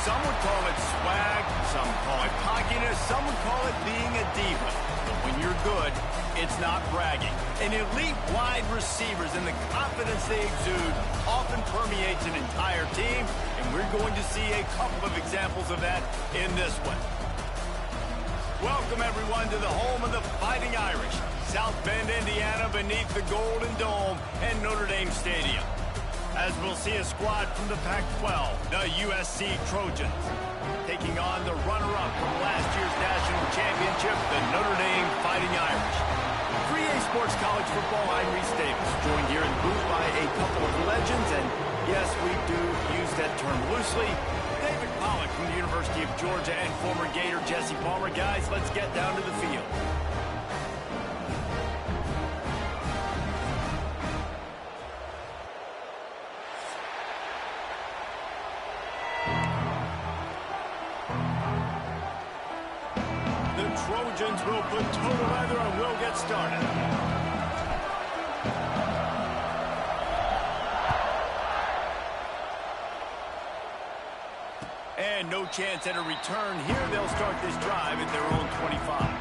Some would call it swag, some call it cockiness, some would call it being a diva. But when you're good, it's not bragging. And elite wide receivers and the confidence they exude often permeates an entire team, and we're going to see a couple of examples of that in this one. Welcome, everyone, to the home of the Fighting Irish, South Bend, Indiana, beneath the Golden Dome and Notre Dame Stadium. As we'll see a squad from the Pac-12, the USC Trojans, taking on the runner-up from last year's national championship, the Notre Dame Fighting Irish. 3A Sports College Football, I'm Reese Davis, joined here in the booth by a couple of legends, and yes, we do use that term loosely. David Pollack from the University of Georgia and former Gator Jesse Palmer. Guys, let's get down to the field. The Trojans will put toe to leather and we'll get started. And no chance at a return here. They'll start this drive at their own 25.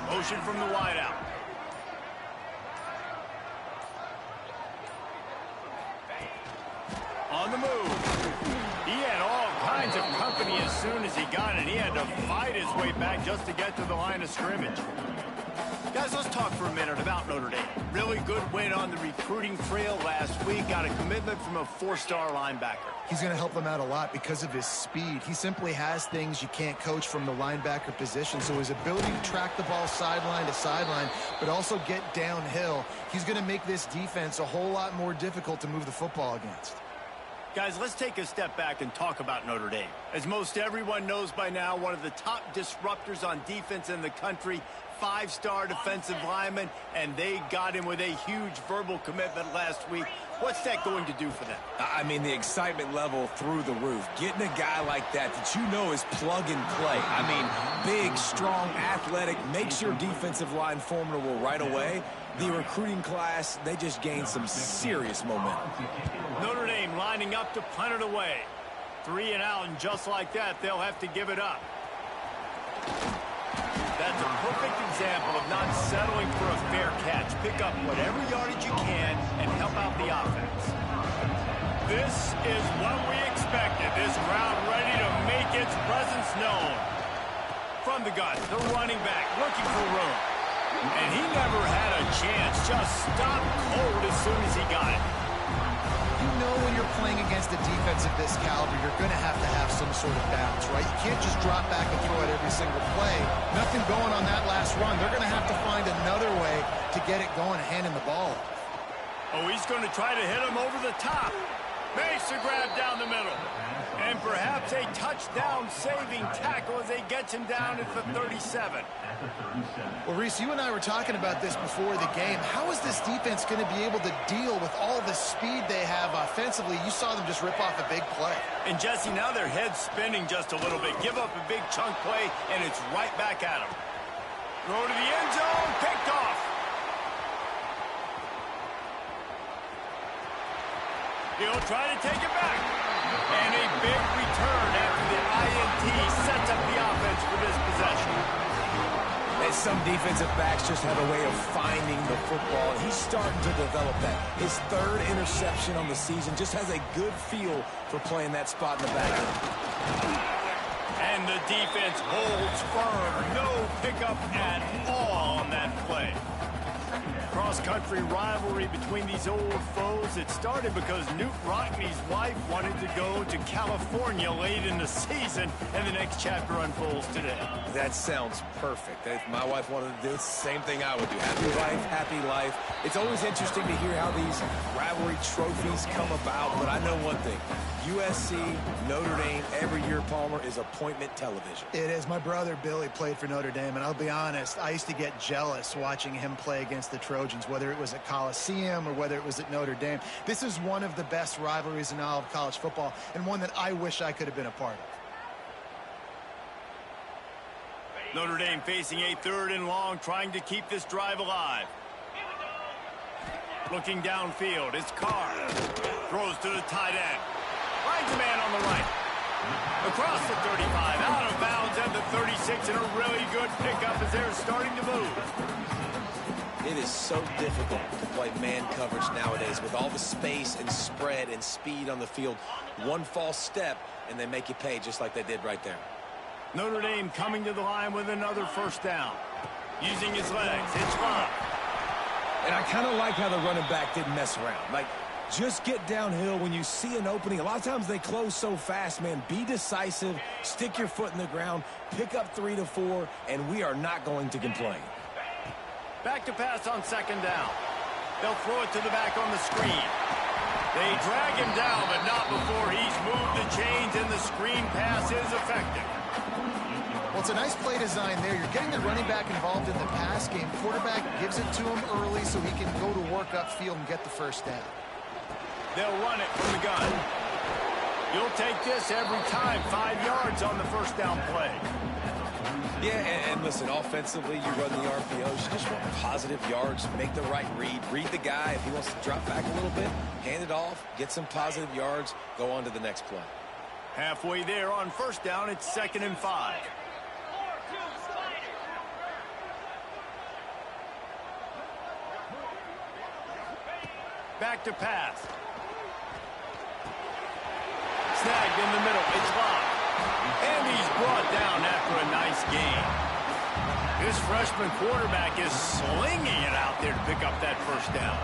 Motion from the wideout. On the move. He had all kinds of company as soon as he got it. He had to fight his way back just to get to the line of scrimmage. Guys, let's talk for a minute about Notre Dame. Really good win on the recruiting trail last week. Got a commitment from a four-star linebacker. He's going to help them out a lot because of his speed. He simply has things you can't coach from the linebacker position. So his ability to track the ball sideline to sideline, but also get downhill, he's going to make this defense a whole lot more difficult to move the football against. Guys, let's take a step back and talk about Notre Dame. As most everyone knows by now, one of the top disruptors on defense in the country, five-star defensive lineman, and they got him with a huge verbal commitment last week. What's that going to do for them? I mean, the excitement level through the roof. Getting a guy like that you know is plug and play. I mean, big, strong, athletic, makes your defensive line formidable right away. The recruiting class, they just gained some serious momentum. Notre Dame lining up to punt it away. 3 and out, and just like that, they'll have to give it up. That's a perfect example of not settling for a fair catch. Pick up whatever yardage you can and help out the offense. This is what we expected. This crowd ready to make its presence known. From the gun, the running back looking for room. And he never had a chance. Just stopped cold as soon as he got it. You know when you're playing against a defense of this caliber, you're going to have some sort of balance, right? You can't just drop back and throw it every single play. Nothing going on that last run. They're going to have to find another way to get it going and handing the ball. Oh, he's going to try to hit him over the top. Makes the grab down the middle. And perhaps a touchdown-saving tackle as they get him down at the 37. Well, Reese, you and I were talking about this before the game. How is this defense going to be able to deal with all the speed they have offensively? You saw them just rip off a big play. And, Jesse, now their head's spinning just a little bit. Give up a big chunk play, and it's right back at them. Throw to the end zone, picked off. He'll try to take it back. And a big return after the INT sets up the offense for this possession. And some defensive backs just have a way of finding the football. He's starting to develop that. His third interception on the season, just has a good feel for playing that spot in the back end. And the defense holds firm. No pickup at all on that play. Cross-country rivalry between these old foes. It started because Newt Rockney's wife wanted to go to California late in the season, and the next chapter unfolds today. That sounds perfect. If my wife wanted to do the same thing I would do. Happy wife, happy life. It's always interesting to hear how these rivalry trophies come about, but I know one thing. USC, Notre Dame, every year, Palmer, is appointment television. It is. My brother Billy played for Notre Dame, and I'll be honest, I used to get jealous watching him play against the Trojans. Trojans, whether it was at Coliseum or whether it was at Notre Dame. This is one of the best rivalries in all of college football, and one that I wish I could have been a part of. Notre Dame facing a 3rd and long, trying to keep this drive alive. Looking downfield, it's Carr. Throws to the tight end. Finds a man on the right. Across the 35, out of bounds at the 36, and a really good pickup as they're starting to move. It is so difficult to play man coverage nowadays with all the space and spread and speed on the field. One false step, and they make you pay just like they did right there. Notre Dame coming to the line with another 1st down. Using his legs, it's Rob. And I kind of like how the running back didn't mess around. Like, just get downhill when you see an opening. A lot of times they close so fast, man. Be decisive, stick your foot in the ground, pick up 3 to 4, and we are not going to complain. Back to pass on 2nd down. They'll throw it to the back on the screen. They drag him down, but not before he's moved the chains, and the screen pass is effective. Well, it's a nice play design there. You're getting the running back involved in the pass game. Quarterback gives it to him early so he can go to work upfield and get the 1st down. They'll run it from the gun. You'll take this every time. 5 yards on the 1st down play. Yeah, and listen, offensively, you run the RPOs. You just want positive yards, make the right read. Read the guy. If he wants to drop back a little bit, hand it off, get some positive yards, go on to the next play. Halfway there on 1st down, it's 2nd and 5. Back to pass. Snagged in the middle. It's locked. And he's brought down after a nice gain. This freshman quarterback is slinging it out there to pick up that 1st down.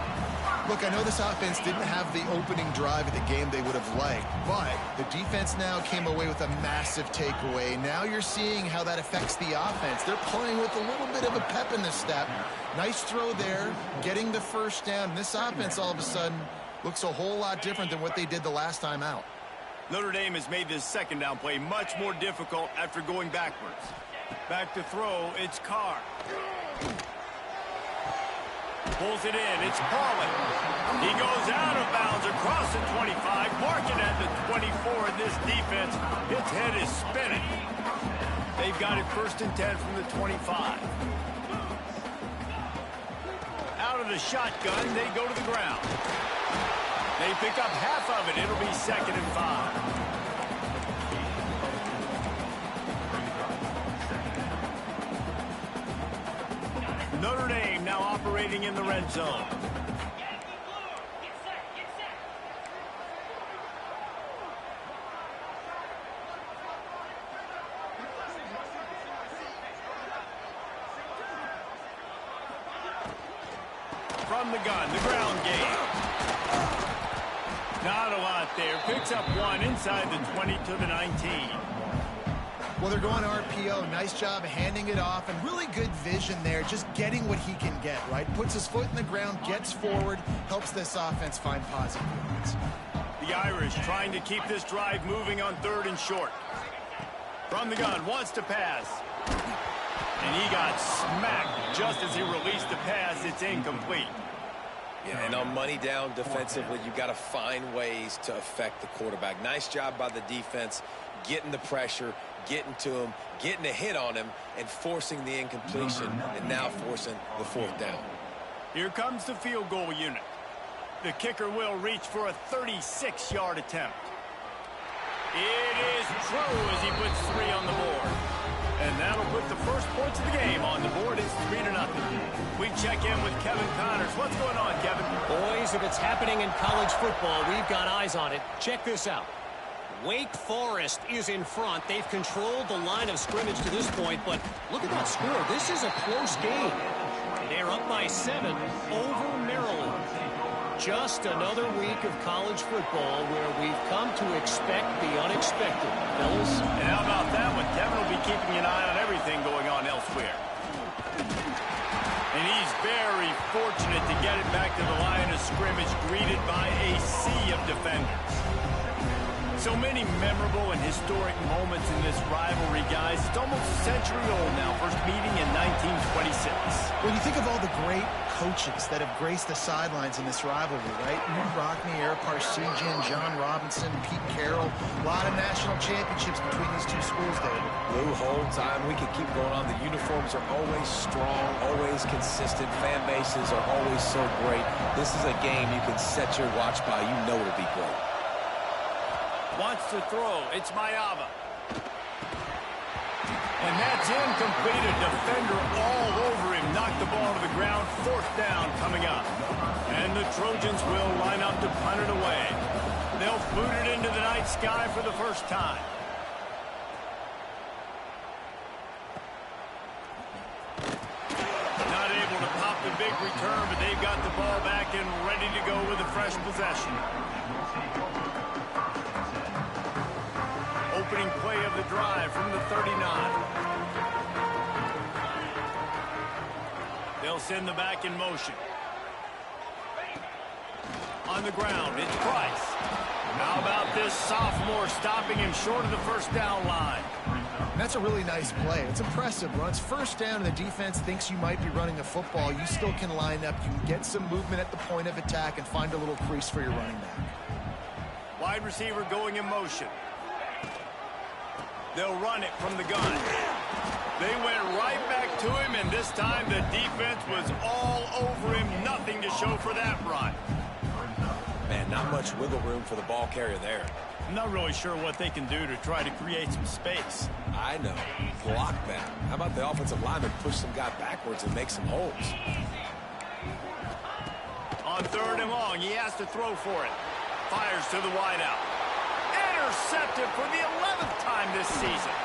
Look, I know this offense didn't have the opening drive of the game they would have liked, but the defense now came away with a massive takeaway. Now you're seeing how that affects the offense. They're playing with a little bit of a pep in the step. Nice throw there, getting the 1st down. This offense all of a sudden looks a whole lot different than what they did the last time out. Notre Dame has made this 2nd down play much more difficult after going backwards. Back to throw, it's Carr. Pulls it in, it's Paulin. He goes out of bounds across the 25, marking at the 24, and this defense, its head is spinning. They've got it 1st and 10 from the 25. Out of the shotgun, they go to the ground. They pick up half of it. It'll be 2nd and 5. Notre Dame now operating in the red zone. From the gun, the ground game. Not a lot there. Picks up 1 inside the 20 to the 19. Well, they're going RPO. Nice job handing it off, and really good vision there, just getting what he can get, right? Puts his foot in the ground, gets forward, helps this offense find positive yards. The Irish trying to keep this drive moving on 3rd and short. From the gun, wants to pass. And he got smacked just as he released the pass. It's incomplete. Yeah, and on money down defensively, you've got to find ways to affect the quarterback. Nice job by the defense, getting the pressure, getting to him, getting a hit on him, and forcing the incompletion, and now forcing the 4th down. Here comes the field goal unit. The kicker will reach for a 36-yard attempt. It is true as he puts 3 on the board. And that'll put the first points of the game on the board. It's 3-0. We check in with Kevin Connors. What's going on, Kevin? Boys, if it's happening in college football, we've got eyes on it. Check this out. Wake Forest is in front. They've controlled the line of scrimmage to this point, but look at that score. This is a close game. They're up by 7 over Maryland. Just another week of college football where we've come to expect the unexpected, fellas. And how about that one? Kevin will be keeping an eye on everything going on elsewhere. And he's very fortunate to get it back to the line of scrimmage, greeted by a sea of defenders. So many memorable and historic moments in this rivalry, guys. It's almost a century old now. First meeting in 1926. When you think of all the great coaches that have graced the sidelines in this rivalry, right? Lou Rockne, Eric Parsegian, John Robinson, Pete Carroll. A lot of national championships between these two schools, David. Lou, whole time, we could keep going on. The uniforms are always strong, always consistent. Fan bases are always so great. This is a game you can set your watch by. You know it'll be great. Wants to throw. It's Mayava. And that's incomplete. A defender all over him. Knocked the ball to the ground. Fourth down coming up. And the Trojans will line up to punt it away. They'll boot it into the night sky for the first time. Not able to pop the big return, but they've got the ball back and ready to go with a fresh possession. Opening play of the drive from the 39. They'll send the back in motion. On the ground, it's Price. How about this sophomore stopping him short of the first down line? And that's a really nice play. It's impressive. When it's first down and the defense thinks you might be running the football, you still can line up. You can get some movement at the point of attack and find a little crease for your running back. Wide receiver going in motion. They'll run it from the gun. They went right back to him, and this time the defense was all over him. Nothing to show for that run. Man, not much wiggle room for the ball carrier there. I'm not really sure what they can do to try to create some space. I know. Block that. How about the offensive lineman push some guy backwards and make some holes? On third and long, he has to throw for it. Fires to the wideout. Intercepted for the 11th time this season.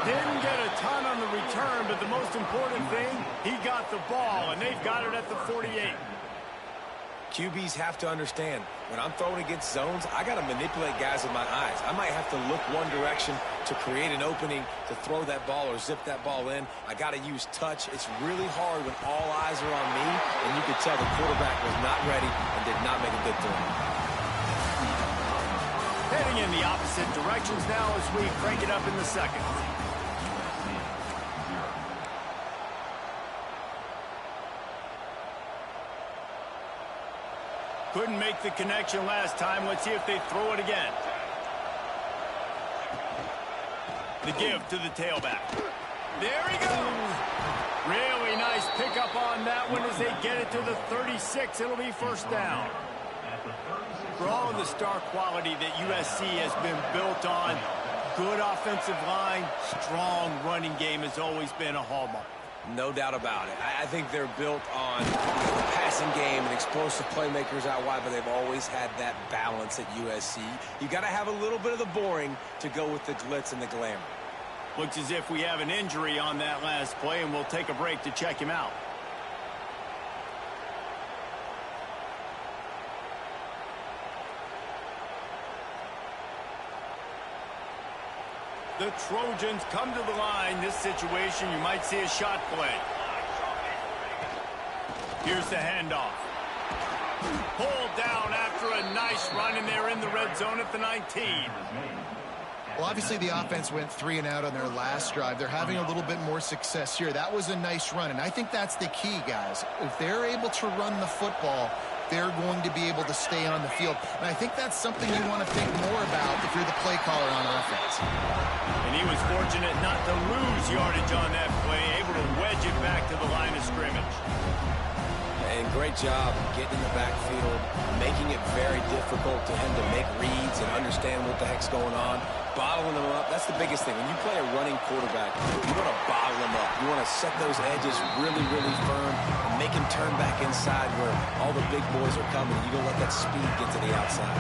Didn't get a ton on the return, but the most important thing, he got the ball, and they've got it at the 48. QBs have to understand, when I'm throwing against zones, I got to manipulate guys with my eyes. I might have to look one direction to create an opening to throw that ball or zip that ball in. I got to use touch. It's really hard when all eyes are on me, and you could tell the quarterback was not ready and did not make a good throw. Heading in the opposite directions now as we crank it up in the second. Couldn't make the connection last time. Let's see if they throw it again. The give to the tailback. There he goes. Really nice pickup on that one as they get it to the 36. It'll be first down. For all of the star quality that USC has been built on, good offensive line, strong running game has always been a hallmark. No doubt about it. I think they're built on the passing game and explosive playmakers out wide, but they've always had that balance at USC. You got to have a little bit of the boring to go with the glitz and the glamour. Looks as if we have an injury on that last play, and we'll take a break to check him out. The Trojans come to the line. This situation, you might see a shot play. Here's the handoff. Pulled down after a nice run, and they're in the red zone at the 19. Well, obviously the offense went 3 and out on their last drive. They're having a little bit more success here. That was a nice run, and I think that's the key, guys. If they're able to run the football, they're going to be able to stay on the field. And I think that's something you want to think more about if you're the play caller on offense. And he was fortunate not to lose yardage on that play, able to wedge it back to the line of scrimmage. And great job getting in the backfield, making it very difficult to him to make reads and understand what the heck's going on. Bottling them up, that's the biggest thing. When you play a running quarterback, you want to bottle them up. You want to set those edges really, really firm and make him turn back inside where all the big boys are coming. You don't let that speed get to the outside.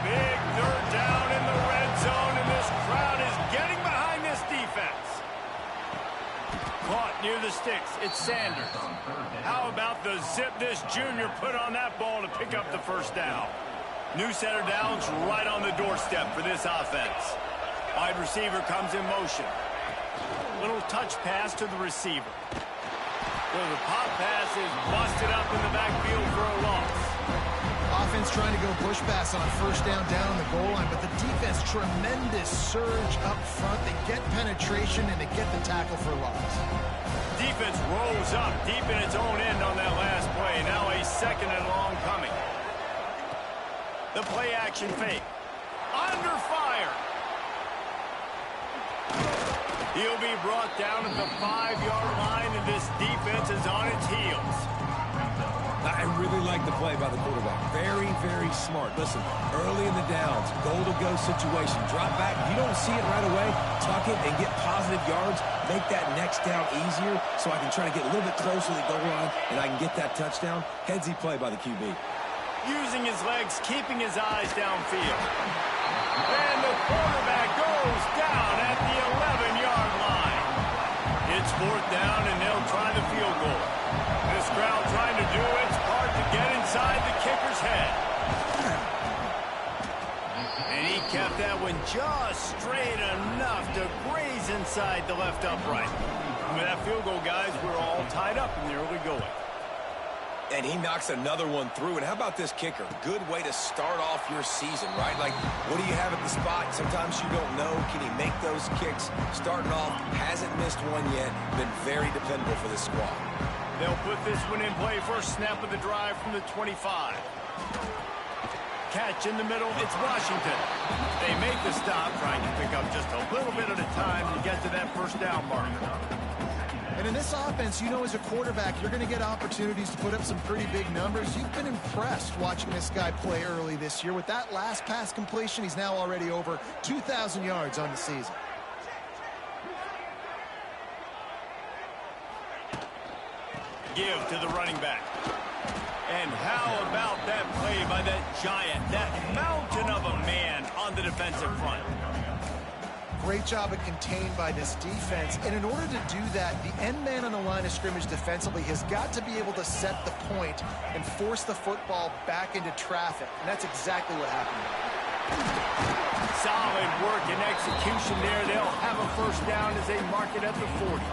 Big third down in the red zone, and this crowd is getting behind this defense. Caught near the sticks. It's Sanders. How about the zip this junior put on that ball to pick up the first down? New set of downs right on the doorstep for this offense. Wide receiver comes in motion. Little touch pass to the receiver. Well, the pop pass is busted up in the backfield for a loss. offense trying to go push pass on first down on the goal line, but the defense, tremendous surge up front. They get penetration, and they get the tackle for loss. Defense rolls up deep in its own end on that last play. Now a second and long coming. The play action fake. Under fire. He'll be brought down at the 5-yard line, and this defense is on its heels. I really like the play by the quarterback. Very, very smart. Listen, early in the downs, goal-to-go situation. Drop back. If you don't see it right away, tuck it and get positive yards. Make that next down easier so I can try to get a little bit closer to the goal line and I can get that touchdown. Headsy play by the QB. Using his legs, keeping his eyes downfield. And the quarterback goes down at the 11-yard line. It's fourth down, and they'll try the field goal. This crowd trying to do its part to get inside the kicker's head. And he kept that one just straight enough to graze inside the left upright. With that field goal, guys, we're all tied up in the early going. And he knocks another one through. And how about this kicker? Good way to start off your season, right? Like, what do you have at the spot? Sometimes you don't know. Can he make those kicks? Starting off, hasn't missed one yet. Been very dependable for this squad. They'll put this one in play. First snap of the drive from the 25. Catch in the middle. It's Washington. They make the stop, trying to pick up just a little bit at a time to get to that first down marker. And in this offense, you know, as a quarterback, you're going to get opportunities to put up some pretty big numbers. You've been impressed watching this guy play early this year. With that last pass completion, he's now already over 2,000 yards on the season. Give to the running back. And how about that play by that giant, that mountain of a man on the defensive front? Great job of contained by this defense. And in order to do that, the end man on the line of scrimmage defensively has got to be able to set the point and force the football back into traffic. And that's exactly what happened. Solid work and execution there. They'll have a first down as they mark it at the 40.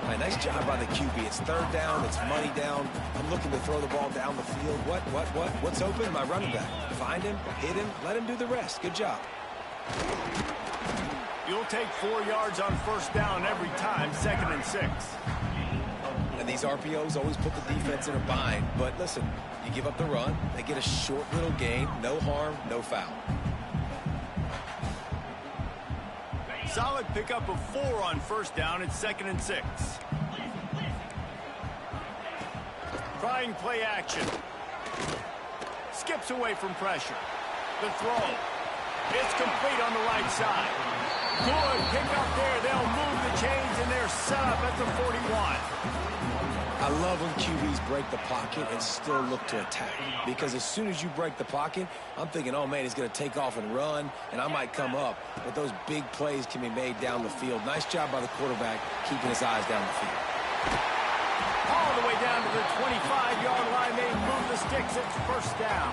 Right, nice job by the QB. It's third down. It's money down. I'm looking to throw the ball down the field. What's open? My running back. Find him, hit him, let him do the rest. Good job. You'll take 4 yards on first down every time, 2nd and 6. And these RPOs always put the defense in a bind. But listen, you give up the run, they get a short little gain, no harm, no foul. Solid pickup of 4 on first down. It's 2nd and 6. Trying play action. Skips away from pressure. The throw. It's complete on the right side. Good pickup there. They'll move the chains, and they're set up at the 41. I love when QBs break the pocket and still look to attack. Because as soon as you break the pocket, I'm thinking, oh, man, he's going to take off and run, and I might come up. But those big plays can be made down the field. Nice job by the quarterback keeping his eyes down the field. All the way down to the 25-yard line. They move the sticks. It's first down.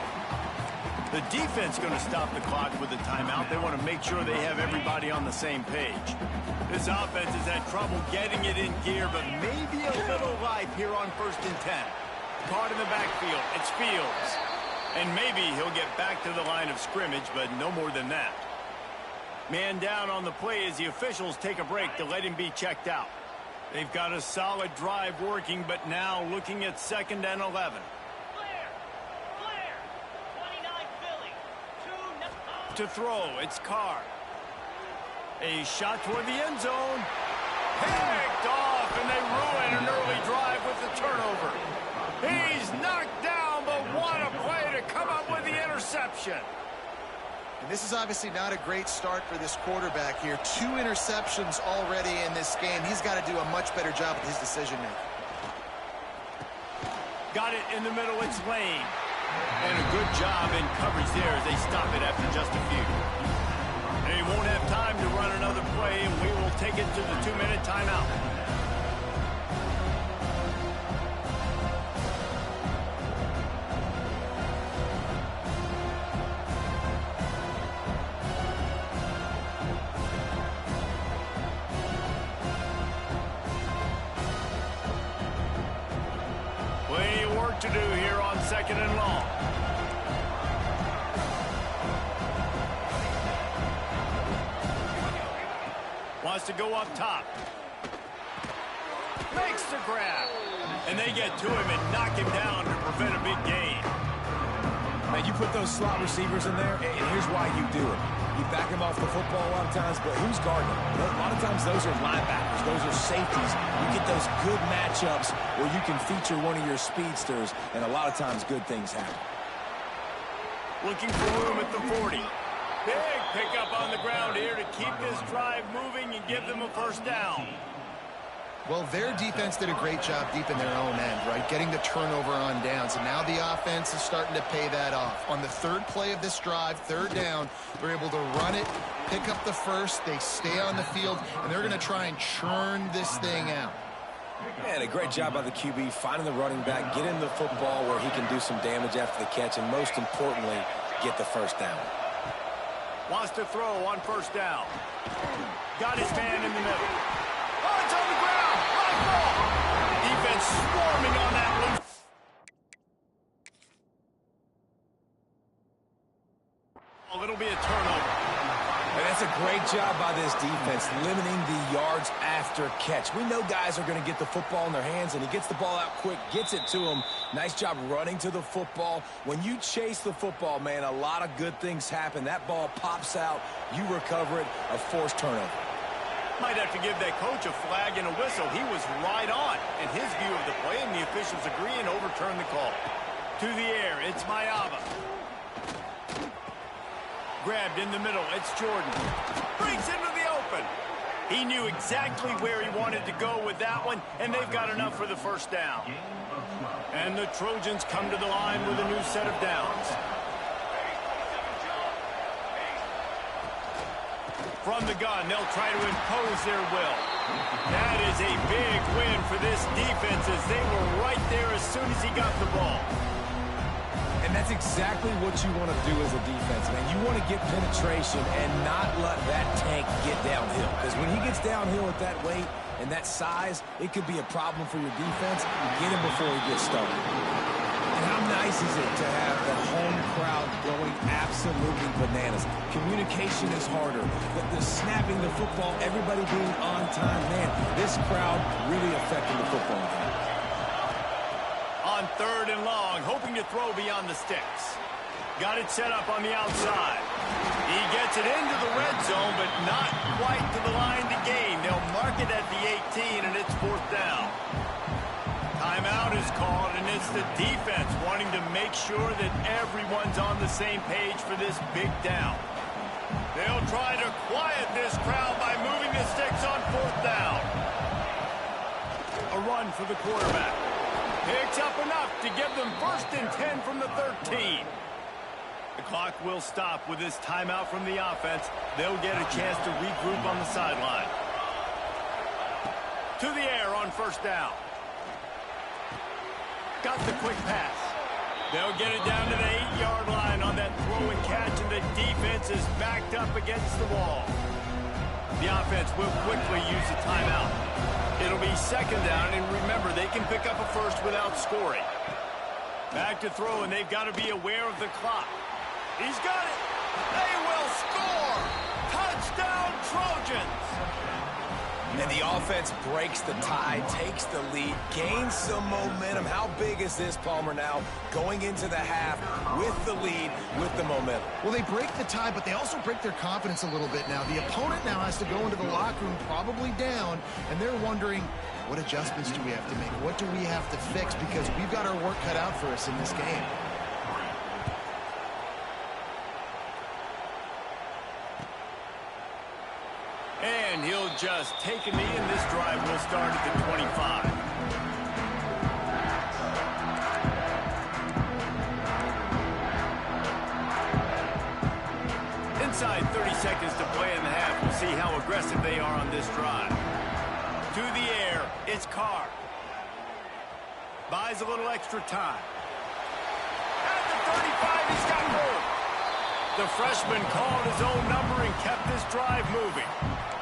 The defense going to stop the clock with a timeout. They want to make sure they have everybody on the same page. This offense has had trouble getting it in gear, but maybe a little life here on 1st and 10. Caught in the backfield. It's Fields. And maybe he'll get back to the line of scrimmage, but no more than that. Man down on the play as the officials take a break to let him be checked out. They've got a solid drive working, but now looking at 2nd and 11. To throw, it's Carr. A shot toward the end zone. Picked off, and they ruin an early drive with the turnover. He's knocked down, but what a play to come up with the interception. And this is obviously not a great start for this quarterback here. 2 interceptions already in this game. He's got to do a much better job with his decision-making. Got it in the middle, it's Lane. And a good job in coverage there as they stop it after just a few. They won't have time to run another play, and we will take it to the 2-minute timeout. Plenty of work to do here on 2nd and long. has to go up top. Makes the grab. And they get to him and knock him down to prevent a big gain. Man, you put those slot receivers in there, and here's why you do it. You back him off the football a lot of times, but who's guarding him? A lot of times those are linebackers. Those are safeties. You get those good matchups where you can feature one of your speedsters, and a lot of times good things happen. Looking for room at the 40. Big pickup on the ground here to keep this drive moving and give them a first down. Well, their defense did a great job deep in their own end, right? Getting the turnover on downs. And now the offense is starting to pay that off. On the third play of this drive, third down, they're able to run it, pick up the first, they stay on the field, and they're going to try and churn this thing out. Man, a great job by the QB, finding the running back, get him the football where he can do some damage after the catch, and most importantly, get the first down. Wants to throw on first down. Got his man in the middle. Oh, it's on the ground. Right ball. Defense swarming on that one. Oh, it'll be a turnover. And that's a great job by this defense, limiting the yards after catch. We know guys are going to get the football in their hands, and he gets the ball out quick, gets it to him. Nice job running to the football. When you chase the football, man, a lot of good things happen. That ball pops out, you recover it, a forced turnover. Might have to give that coach a flag and a whistle. He was right on in his view of the play, and the officials agree and overturn the call. To the air, it's Mayava. Grabbed in the middle, it's Jordan. Breaks into the open. He knew exactly where he wanted to go with that one, and they've got enough for the first down. And the Trojans come to the line with a new set of downs. From the gun, they'll try to impose their will. That is a big win for this defense as they were right there as soon as he got the ball. And that's exactly what you want to do as a defense, man. You want to get penetration and not let that tank get downhill. Because when he gets downhill at that weight and that size, it could be a problem for your defense. Get him before he gets started. And how nice is it to have the home crowd going absolutely bananas? Communication is harder. The snapping the football, everybody being on time. Man, this crowd really affecting the football game. On third and long, hoping to throw beyond the sticks. Got it set up on the outside. He gets it into the red zone, but not quite to the line to gain. They'll mark it at the 18, and it's fourth down. Timeout is called, and it's the defense wanting to make sure that everyone's on the same page for this big down. They'll try to quiet this crowd by moving the sticks on fourth down. A run for the quarterback. Picks up enough to give them first and 10 from the 13. The clock will stop with this timeout from the offense. They'll get a chance to regroup on the sideline. To the air on first down. Got the quick pass. They'll get it down to the 8-yard line on that throw and catch, and the defense is backed up against the wall. The offense will quickly use a timeout. It'll be second down, and remember, they can pick up a first without scoring. Back to throw, and they've got to be aware of the clock. He's got it. They will score. Touchdown, Trojans. And the offense breaks the tie, takes the lead, gains some momentum. How big is this, Palmer, now going into the half with the lead, with the momentum? Well, they break the tie, but they also break their confidence a little bit now. The opponent now has to go into the locker room probably down, and they're wondering, what adjustments do we have to make? What do we have to fix? Because we've got our work cut out for us in this game. And he'll just take a knee, and this drive will start at the 25. Inside 30 seconds to play in the half. We'll see how aggressive they are on this drive. To the air, it's Carr. Buys a little extra time. At the 35, he's got room. The freshman called his own number and kept this drive moving.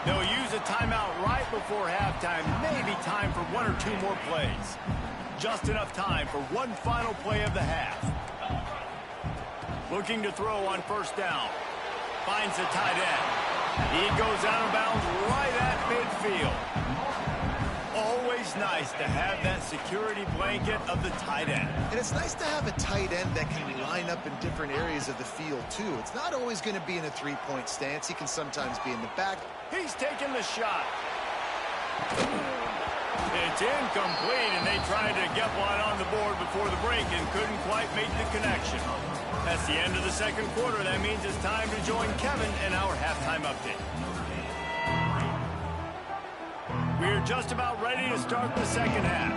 They'll use a timeout right before halftime. Maybe time for one or two more plays. Just enough time for one final play of the half. Looking to throw on first down. Finds the tight end. He goes out of bounds right at midfield. Always nice to have that security blanket of the tight end. And it's nice to have a tight end that can line up in different areas of the field, too. It's not always going to be in a three-point stance. He can sometimes be in the back. He's taking the shot. It's incomplete, and they tried to get one on the board before the break and couldn't quite make the connection. That's the end of the second quarter. That means it's time to join Kevin in our halftime update. We're just about ready to start the second half.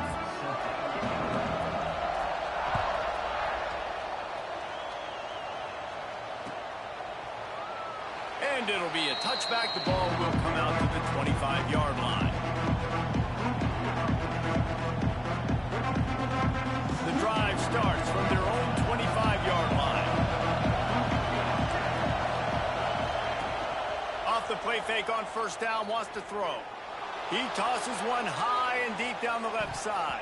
And it'll be a touchback. The ball will come out to the 25-yard line. The drive starts from their own 25-yard line. Off the play fake on first down, wants to throw. He tosses one high and deep down the left side.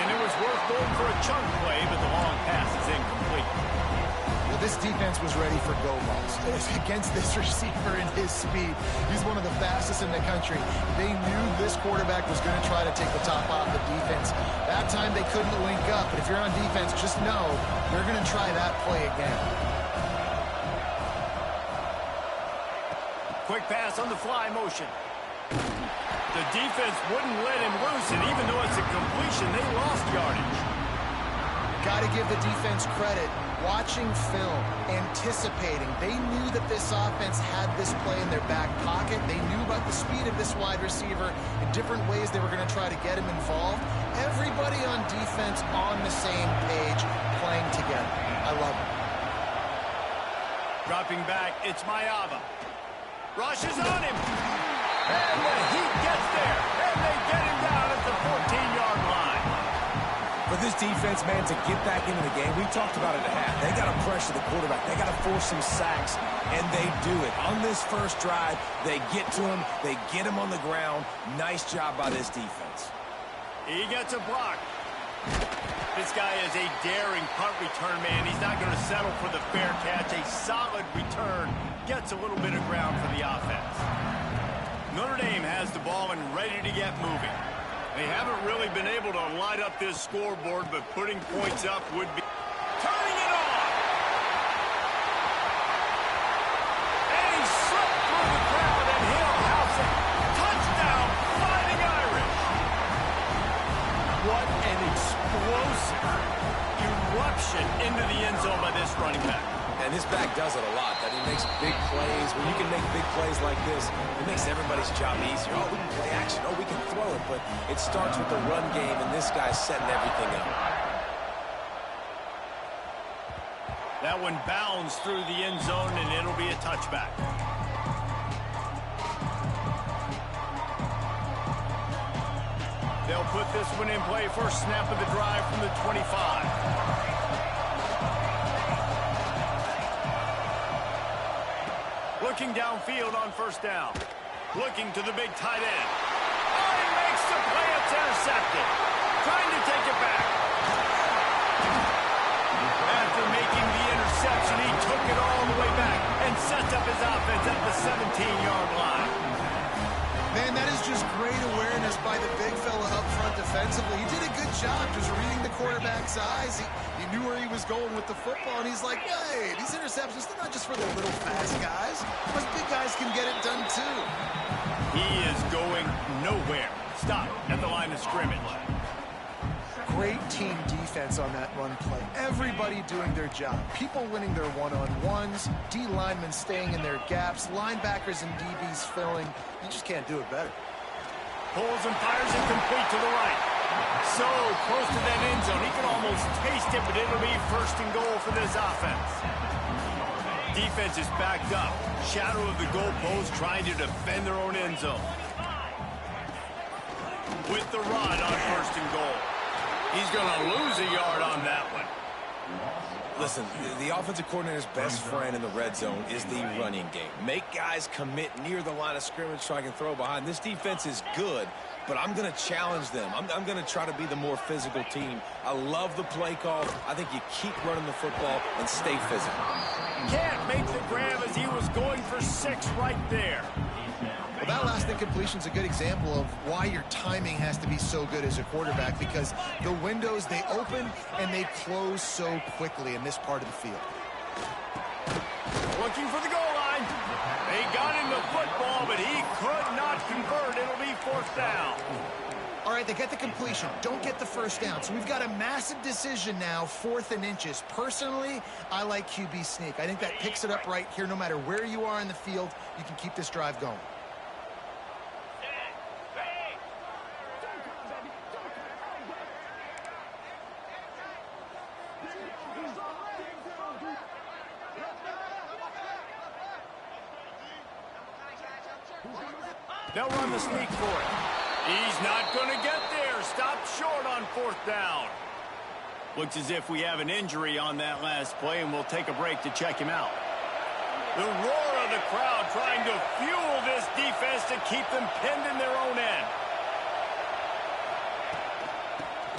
And it was worth going for a chunk play, but the long pass is incomplete. Well, this defense was ready for go balls. Against this receiver and his speed, he's one of the fastest in the country. They knew this quarterback was going to try to take the top off the defense. That time they couldn't link up, but if you're on defense, just know they're going to try that play again. Quick pass on the fly motion. The defense wouldn't let him loose, and even though it's a completion, they lost yardage. Got to give the defense credit. Watching film, anticipating. They knew that this offense had this play in their back pocket. They knew about the speed of this wide receiver in different ways they were going to try to get him involved. Everybody on defense on the same page, playing together. I love it. Dropping back, it's Mayava. Rushes on him. And the Heat gets there. And they get him down at the 14-yard line. For this defense, man, to get back into the game, we talked about it at half. They got to pressure the quarterback. They got to force some sacks, and they do it. On this first drive, they get to him. They get him on the ground. Nice job by this defense. He gets a block. This guy is a daring punt return man. He's not going to settle for the fair catch. A solid return gets a little bit of ground for the offense. Notre Dame has the ball and ready to get moving. They haven't really been able to light up this scoreboard, but putting points up would be... Turning it on! And he slipped through the crowd, and he'll house it. Touchdown, Fighting Irish! What an explosive eruption into the end zone by this running back. And this back does it a lot. That he makes big plays. When you can make big plays like this, it makes everybody's job easier. Oh, we can play action. Oh, we can throw it. But it starts with the run game, and this guy's setting everything up. That one bounds through the end zone, and it'll be a touchback. They'll put this one in play. First snap of the drive from the 25. Looking downfield on first down. Looking to the big tight end. Oh, he makes the play. It's intercepted. Trying to take it back. After making the interception, he took it all the way back and sets up his offense at the 17-yard line. Man, that is just great awareness by the big fella up front defensively. He did a good job just reading the quarterback's eyes. He knew where he was going with the football, and he's like, hey, these interceptions, they're not just for the little fast guys. Those big guys can get it done, too. He is going nowhere. Stop at the line of scrimmage. Great team defense on that run play. Everybody doing their job. People winning their one-on-ones, D linemen staying in their gaps, linebackers and DBs filling. You just can't do it better. Pulls and fires it complete to the right. So close to that end zone. He can almost taste it, but it'll be first and goal for this offense. Defense is backed up. Shadow of the goalpost trying to defend their own end zone. With the run on first and goal. He's going to lose a yard on that one. Listen, the offensive coordinator's best friend in the red zone is the running game. Make guys commit near the line of scrimmage so I can throw behind. This defense is good, but I'm going to challenge them. I'm going to try to be the more physical team. I love the play call. I think you keep running the football and stay physical. can't make the grab as he was going for 6 right there. Well, that last incompletion is a good example of why your timing has to be so good as a quarterback, because the windows, they open and they close so quickly in this part of the field. Looking for the goal line. They got him the football, but he could not convert. It'll be 4th down. All right, they get the completion. Don't get the first down. So we've got a massive decision now, 4th and inches. Personally, I like QB sneak. I think that picks it up right here. No matter where you are in the field, you can keep this drive going. They'll run the sneak for it. He's not going to get there. Stopped short on 4th down. Looks as if we have an injury on that last play, and we'll take a break to check him out. The roar of the crowd trying to fuel this defense to keep them pinned in their own end.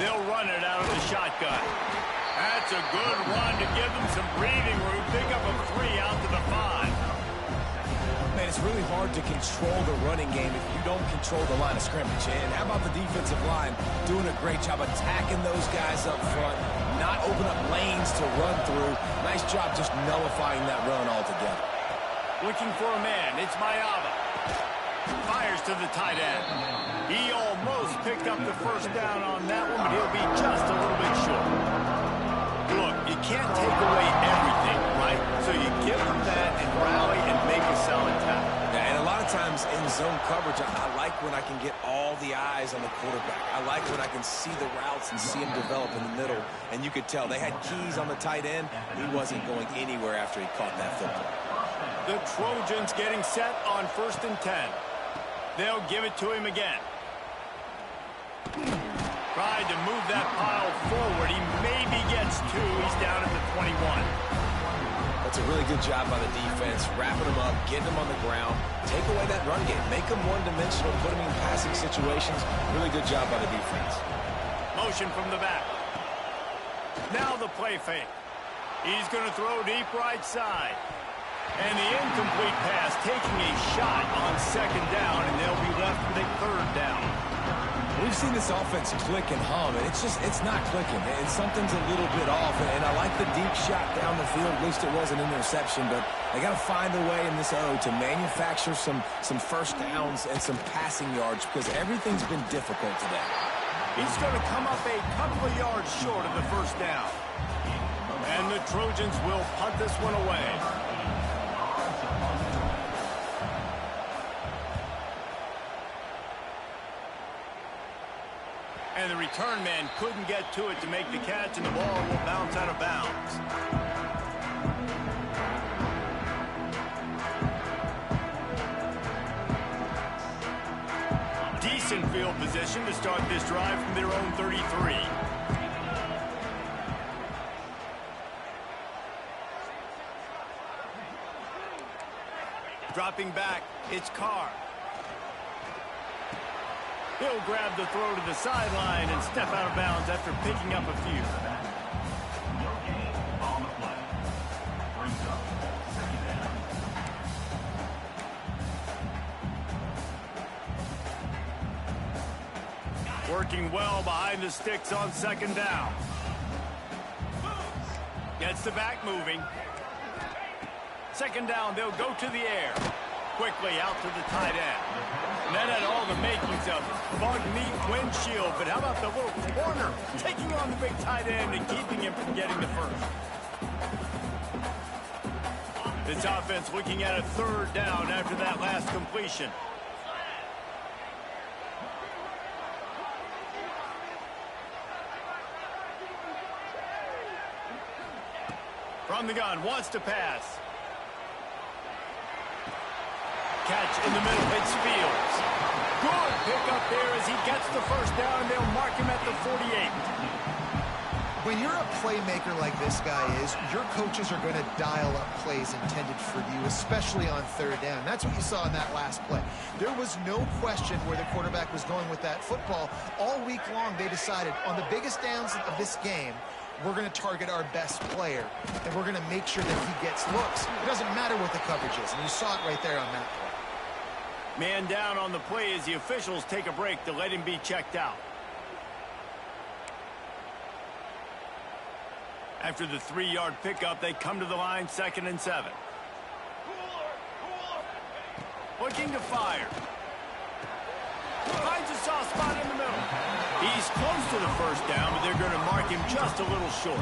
They'll run it out of the shotgun. That's a good run to give them some breathing room. Pick up a 3 out to the 5. Man, it's really hard to control the running game if you don't control the line of scrimmage. And how about the defensive line doing a great job attacking those guys up front, not open up lanes to run through. Nice job just nullifying that run altogether. Looking for a man. It's Mayava. Fires to the tight end. He almost picked up the first down on that one, but he'll be just a little bit short. Look, you can't take away everything, right? So you give them that and rally and make a solid tackle. Yeah, and a lot of times in zone coverage, I like when I can get all the eyes on the quarterback. I like when I can see the routes and see him develop in the middle. And you could tell they had keys on the tight end. He wasn't going anywhere after he caught that football. The Trojans getting set on 1st and 10. They'll give it to him again. Tried to move that pile forward. He maybe gets 2. He's down at the 21. That's a really good job by the defense, wrapping them up, getting them on the ground, take away that run game, make them one-dimensional, put them in passing situations. Really good job by the defense. Motion from the back. Now the play fake. He's going to throw deep right side. And the incomplete pass taking a shot on 2nd down, and they'll be left with a 3rd down. We've seen this offense click and hum, and it's not clicking. And something's a little bit off. And I like the deep shot down the field. At least it wasn't an interception, but they got to find a way in this O to manufacture some first downs and some passing yards, because everything's been difficult today. He's going to come up a couple of yards short of the 1st down. And the Trojans will punt this one away. And the return man couldn't get to it to make the catch, and the ball will bounce out of bounds. Decent field position to start this drive from their own 33. Dropping back, it's Carr. He'll grab the throw to the sideline and step out of bounds after picking up a few. Working well behind the sticks on 2nd down. Gets the back moving. 2nd down, they'll go to the air. Quickly out to the tight end. And that had all the makings of bug meat windshield, but how about the little corner taking on the big tight end and keeping him from getting the first? This offense looking at a 3rd down after that last completion. From the gun, wants to pass. Catch in the middle, hits Fields. Good pick up there as he gets the first down, and they'll mark him at the 48. When you're a playmaker like this guy is, your coaches are going to dial up plays intended for you, especially on 3rd down. That's what you saw in that last play. There was no question where the quarterback was going with that football. All week long, they decided on the biggest downs of this game, we're going to target our best player, and we're going to make sure that he gets looks. It doesn't matter what the coverage is, and you saw it right there on that play. Man down on the play as the officials take a break to let him be checked out. After the 3-yard pickup, they come to the line, 2nd and 7. Looking to fire. Finds a soft spot in the middle. He's close to the first down, but they're going to mark him just a little short.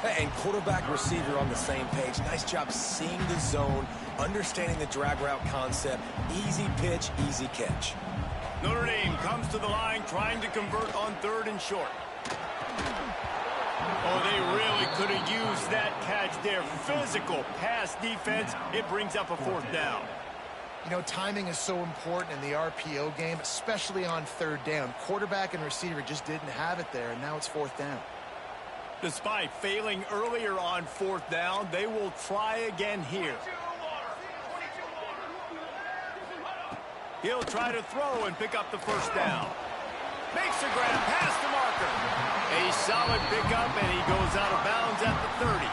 And quarterback receiver on the same page. Nice job seeing the zone, understanding the drag route concept. Easy pitch, easy catch. Notre Dame comes to the line trying to convert on 3rd and short. Oh, they really could have used that catch there. Physical pass defense. It brings up a 4th down. You know, timing is so important in the RPO game, especially on 3rd down. Quarterback and receiver just didn't have it there, and now it's 4th down. Despite failing earlier on 4th down, they will try again here. He'll try to throw and pick up the 1st down. Makes a grab past the marker. A solid pickup, and he goes out of bounds at the 30.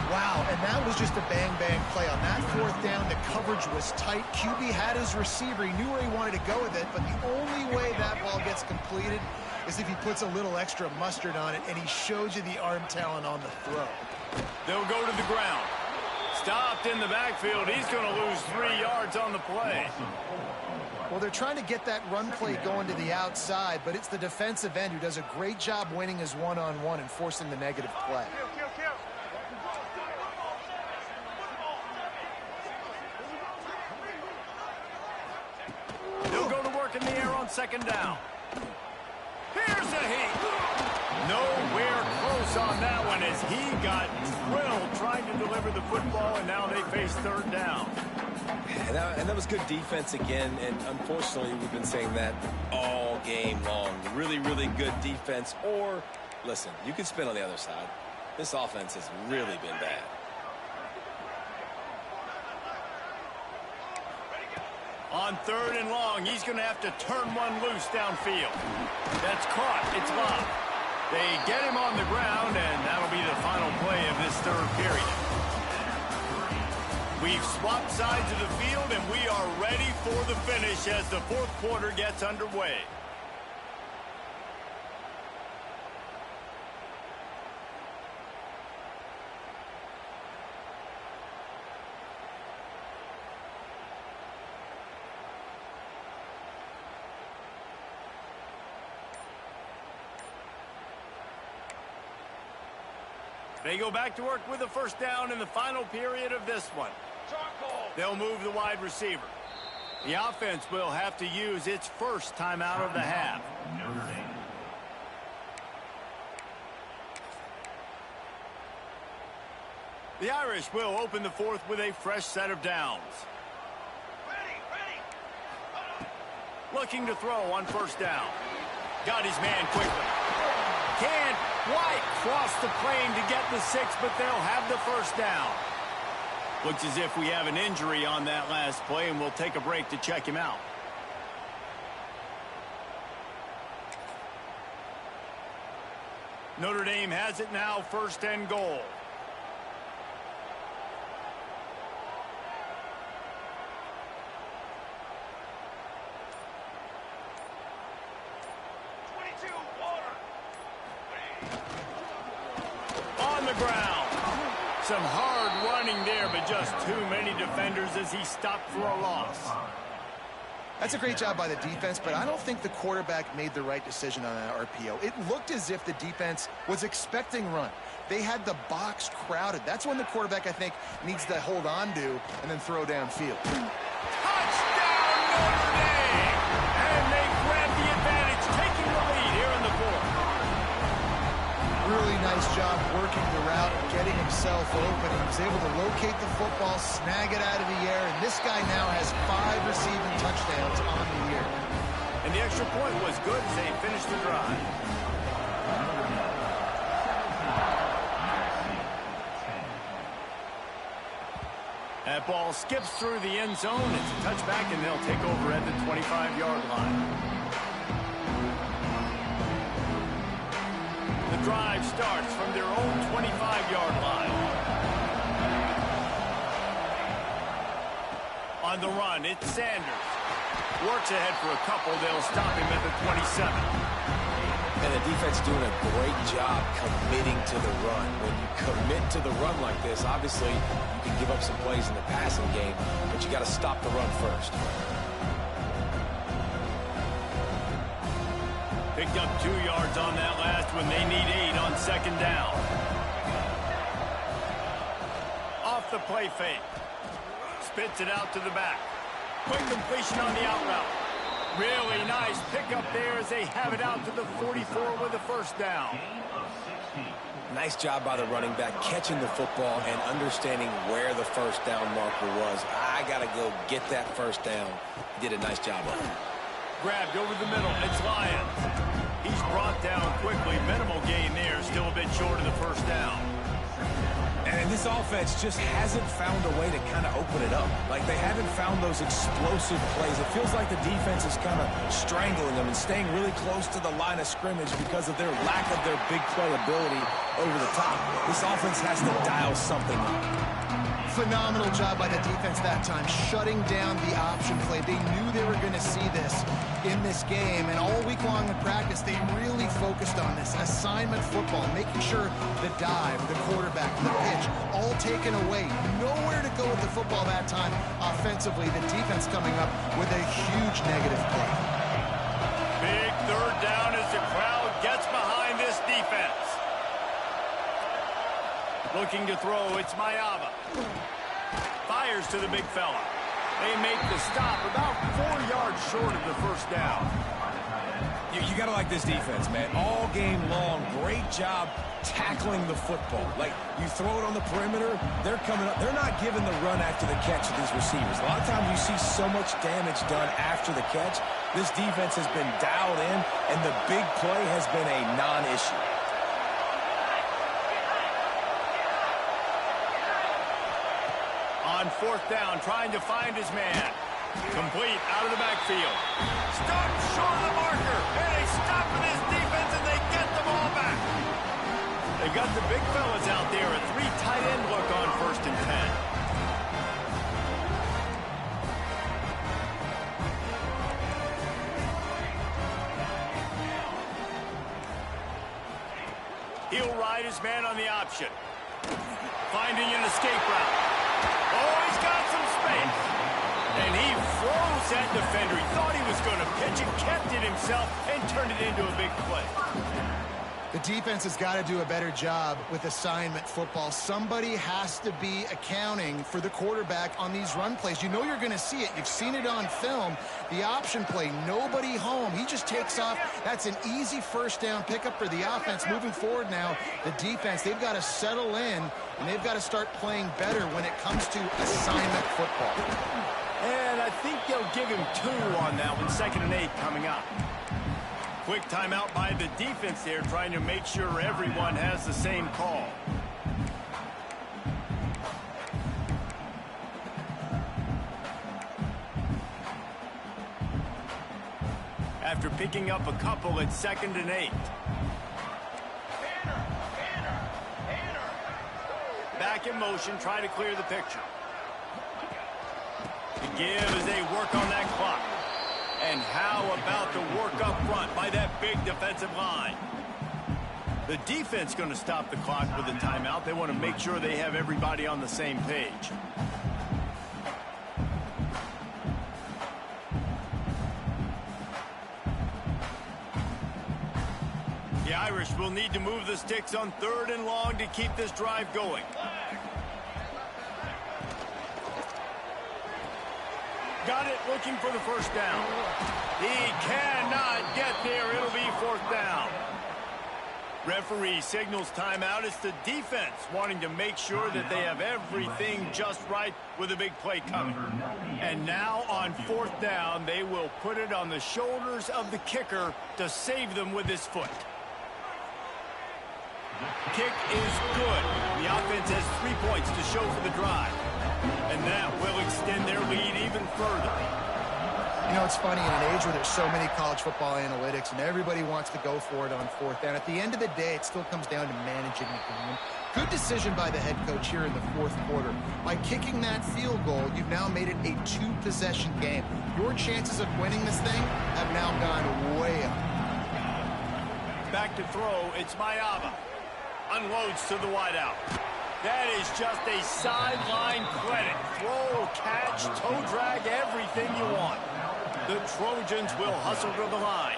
Wow, and that was just a bang-bang play. On that 4th down, the coverage was tight. QB had his receiver. He knew where he wanted to go with it, but the only way that ball gets completed is if he puts a little extra mustard on it, and he showed you the arm talent on the throw. They'll go to the ground. Stopped in the backfield. He's going to lose 3 yards on the play. Well, they're trying to get that run play going to the outside, but it's the defensive end who does a great job winning his one-on-one and forcing the negative play. They'll go to work in the air on 2nd down. Here's a heat. Nowhere close on that one as he got drilled trying to deliver the football, and now they face 3rd down. And that was good defense again, and unfortunately we've been saying that all game long. Really, really good defense, or, listen, you can spin on the other side. This offense has really been bad. On 3rd and long, he's going to have to turn one loose downfield. That's caught. It's locked. They get him on the ground, and that'll be the final play of this 3rd period. We've swapped sides of the field, and we are ready for the finish as the 4th quarter gets underway. They go back to work with the 1st down in the final period of this one. They'll move the wide receiver. The offense will have to use its first timeout of the half. The Irish will open the 4th with a fresh set of downs. Looking to throw on 1st down. Got his man quickly. Can't quite cross the plane to get the 6, but they'll have the 1st down. Looks as if we have an injury on that last play, and we'll take a break to check him out. Notre Dame has it now, 1st and goal. On the ground. Some hard running there, but just too many defenders as he stopped for a loss. That's a great job by the defense, but I don't think the quarterback made the right decision on that RPO. It looked as if the defense was expecting run. They had the box crowded. That's when the quarterback, I think, needs to hold on to and then throw downfield. Touchdown, Notre Dame! And they grab the advantage, taking the lead here in the 4th. Really nice job working the route and getting himself open. He was able to locate the football, snag it out of the air, and this guy now has 5 receiving touchdowns on the year. And the extra point was good as they finished the drive. That ball skips through the end zone. It's a touchback, and they'll take over at the 25-yard line. The the drive starts from their own 25-yard line. On the run, it's Sanders. Works ahead for a couple. They'll stop him at the 27. And the defense doing a great job committing to the run. When you commit to the run like this, obviously you can give up some plays in the passing game, but you got to stop the run first. Picked up 2 yards on that last one. They need 8 on second down. Off the play fake. Spits it out to the back. Quick completion on the out route. Really nice pickup there as they have it out to the 44 with a first down. Nice job by the running back catching the football and understanding where the first down marker was. I got to go get that first down. He did a nice job of it. Grabbed over the middle. It's Lyons. He's brought down quickly. Minimal gain there. Still a bit short of the first down. And this offense just hasn't found a way to kind of open it up. Like, they haven't found those explosive plays. It feels like the defense is kind of strangling them and staying really close to the line of scrimmage because of their lack of their big play ability over the top. This offense has to dial something up. Phenomenal job by the defense that time, shutting down the option play. They knew they were going to see this in this game, and all week long in practice, they really focused on this. Assignment football, making sure the dive, the quarterback, the pitch, all taken away. Nowhere to go with the football that time offensively. The defense coming up with a huge negative play. Big third down as the crowd gets behind this defense. Looking to throw, it's Mayava. Fires to the big fella. They make the stop about 4 yards short of the first down. You got to like this defense, man. All game long, great job tackling the football. Like, you throw it on the perimeter, they're coming up. They're not giving the run after the catch to these receivers. A lot of times you see so much damage done after the catch. This defense has been dialed in, and the big play has been a non-issue. On fourth down, trying to find his man. Complete out of the backfield. Stopped short of the marker. And they stop with his defense, and they get the ball back. They got the big fellas out there. A 3 tight end look on 1st and 10. He'll ride his man on the option. Finding an escape route. Oh, he's got some space. And he froze that defender. He thought he was going to pitch and kept it himself and turned it into a big play. The defense has got to do a better job with assignment football. Somebody has to be accounting for the quarterback on these run plays. You know you're going to see it. You've seen it on film. The option play, nobody home. He just takes off. That's an easy first down pickup for the offense. Moving forward now, the defense, they've got to settle in, and they've got to start playing better when it comes to assignment football. And I think they'll give him 2 on that one. 2nd and 8 coming up. Quick timeout by the defense there, trying to make sure everyone has the same call. After picking up a couple, it's 2nd and 8. Back in motion, trying to clear the picture. To give as they work on that clock. And how about the work up front by that big defensive line? The defense going to stop the clock with a timeout. They want to make sure they have everybody on the same page. The Irish will need to move the sticks on 3rd and long to keep this drive going. Got it, looking for the first down. He cannot get there. It'll be 4th down. Referee signals timeout. It's the defense wanting to make sure that they have everything just right with a big play coming. And now on 4th down, they will put it on the shoulders of the kicker to save them with his foot. Kick is good. The offense has 3 points to show for the drive. And that will extend their lead even further. You know, it's funny, in an age where there's so many college football analytics and everybody wants to go for it on fourth down, at the end of the day, it still comes down to managing the game. Good decision by the head coach here in the fourth quarter. By kicking that field goal, you've now made it a two-possession game. Your chances of winning this thing have now gone way up. Back to throw, it's Mayaba. Unloads to the wideout. That is just a sideline credit. Throw, catch, toe drag, everything you want. The Trojans will hustle to the line.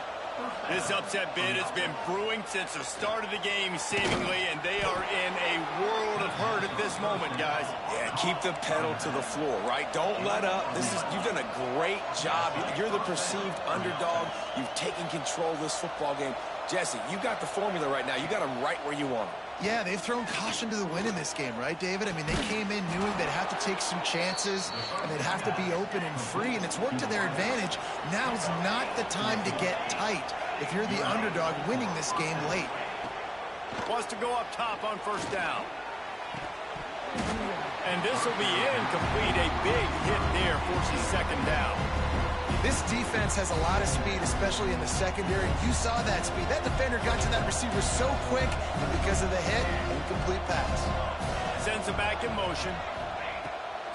This upset bid has been brewing since the start of the game, seemingly, and they are in a world of hurt at this moment, guys. Yeah, keep the pedal to the floor, right? Don't let up. You've done a great job. You're the perceived underdog. You've taken control of this football game. Jesse, you got the formula right now. You got them right where you want them. Yeah, they've thrown caution to the wind in this game, right, David? I mean, they came in knowing they'd have to take some chances, and they'd have to be open and free, and it's worked to their advantage. Now's not the time to get tight if you're the underdog winning this game late. Wants to go up top on first down. And this will be incomplete. A big hit there forces second down. This defense has a lot of speed, especially in the secondary. You saw that speed. That defender got to that receiver so quick, and because of the hit, incomplete pass. Sends it back in motion.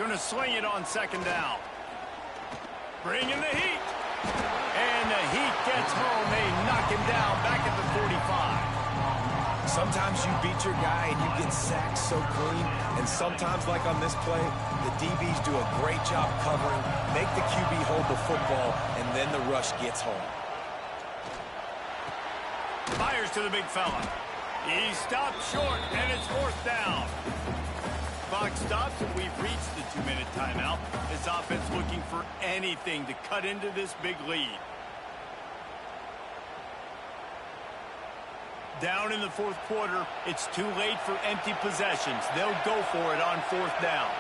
Going to swing it on second down. Bring in the heat. And the heat gets home. They knock him down back at the 45. Sometimes you beat your guy and you get sacked so clean, and sometimes, like on this play, the DBs do a great job covering, make the QB hold the football, and then the rush gets home. Fires to the big fella. He stopped short, and it's fourth down. Clock stops, and we've reached the 2-minute timeout. This offense looking for anything to cut into this big lead. Down in the fourth quarter, it's too late for empty possessions. They'll go for it on fourth down.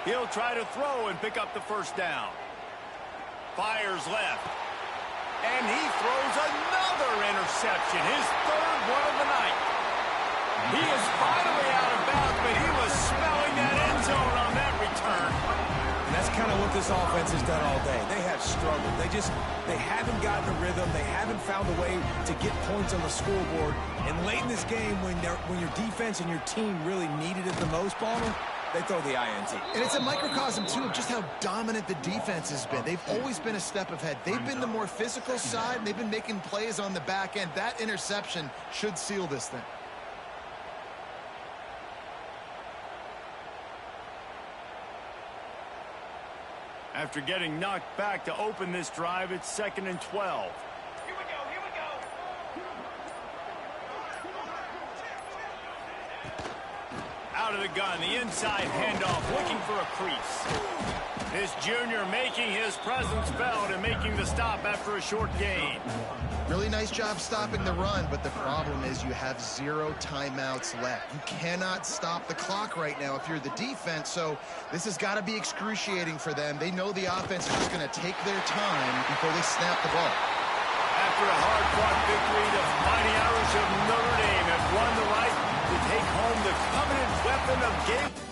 He'll try to throw and pick up the first down. Fires left. And he throws another interception, his third one of the night. He is finally out of bounds, but he was smelling that end zone on that return. And that's kind of what this offense has done all day. They have struggled. They haven't gotten a rhythm. They haven't found a way to get points on the scoreboard. And late in this game, when your defense and your team really needed it the most, Palmer, they throw the INT. And it's a microcosm, too, of just how dominant the defense has been. They've always been a step ahead. They've been the more physical side, and they've been making plays on the back end. That interception should seal this thing. After getting knocked back to open this drive, it's 2nd and 12. Here we go. Out of the gun, the inside handoff, looking for a crease. This junior making his presence felt and making the stop after a short gain. Really nice job stopping the run, but the problem is you have 0 timeouts left. You cannot stop the clock right now if you're the defense, so this has got to be excruciating for them. They know the offense is just going to take their time before they snap the ball. After a hard-fought victory, the Mighty Irish of Notre Dame have won the right to take home the coveted weapon of game.